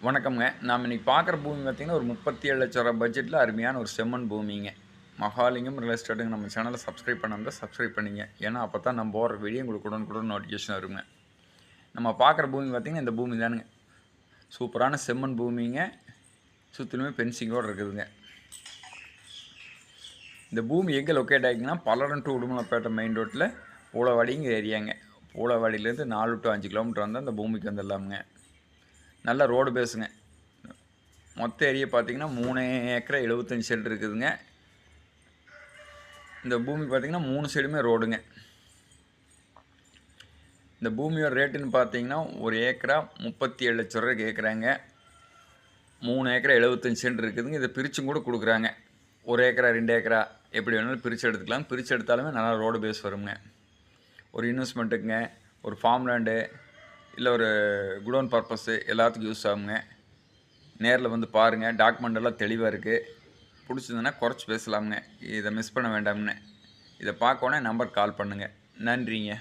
வணக்கம்ங்க. நாம இன்னைக்கு பார்க்குற பூமி பார்த்தீங்கன்னா, ஒரு 37,00,000 பட்ஜெட்ல அருமையான ஒரு செம்மண் பூமிங்க. மகாலிங்கம் ரியல் எஸ்டேட்டுங்க. நம்ம சேனல சப்ஸ்கிரைப் பண்ணாம இருந்தா சப்ஸ்கிரைப் பண்ணிங்க. ஏன்னா, அப்பதான் நம்ம போடுற வீடியோ உங்களுக்கு உடனுக்குடன் நோட்டிஃபிகேஷன் வருங்க. நம்ம பார்க்குற பூமி பார்த்தீங்கன்னா, இந்த பூமி தானுங்க. சூப்பரான செம்மண் பூமிங்க. சுத்திலுமே ஃபென்சிங்கோட இருக்குதுங்க. இந்த பூமி எங்க லொக்கேட் ஆகிருக்குன்னா, பல்லடம் டூ உடுமலைப்பேட்டை மெயின் ரோட்ல பூளவாடிங்கிற ஏரியாங்க. பூளவாடியிலேருந்து 4 டூ 5 கிலோமீட்டர் வந்தா இந்த பூமிக்கு வந்துடலாமுங்க. நல்ல ரோடு பேஸுங்க. மொத்த ஏரியா பார்த்தீங்கன்னா 3 ஏக்கரா 75 சென்ட் இருக்குதுங்க. இந்த பூமி பார்த்தீங்கன்னா 3 சைடுமே ரோடுங்க. இந்த பூமியோட ரேட்டுன்னு பார்த்தீங்கன்னா ஒரு ஏக்கரா 37 லட்சம் ரூபாய் கேட்குறாங்க. 3 ஏக்கரா 75 சென்ட் இருக்குதுங்க. இதை பிரிச்சும் கூட கொடுக்குறாங்க. 1 ஏக்கரா 2 ஏக்கரா எப்படி வேணாலும் பிரித்து எடுத்துக்கலாம். பிரித்து எடுத்தாலுமே நல்லா ரோடு பேஸ் வருங்க. ஒரு இன்வெஸ்ட்மெண்ட்டுக்குங்க, ஒரு ஃபார்ம் லேண்டு, இல்லை ஒரு குடோன் பர்பஸ்ஸு எல்லாத்துக்கும் யூஸ் ஆகுங்க. நேரில் வந்து பாருங்கள். டாக்குமெண்ட் எல்லாம் தெளிவாக இருக்குது. பிடிச்சதுன்னா குறைச்சி பேசலாமுங்க. இதை மிஸ் பண்ண வேண்டாம்னு. இதை பார்க்கோன்னே நம்பருக்கு கால் பண்ணுங்கள். நன்றிங்க.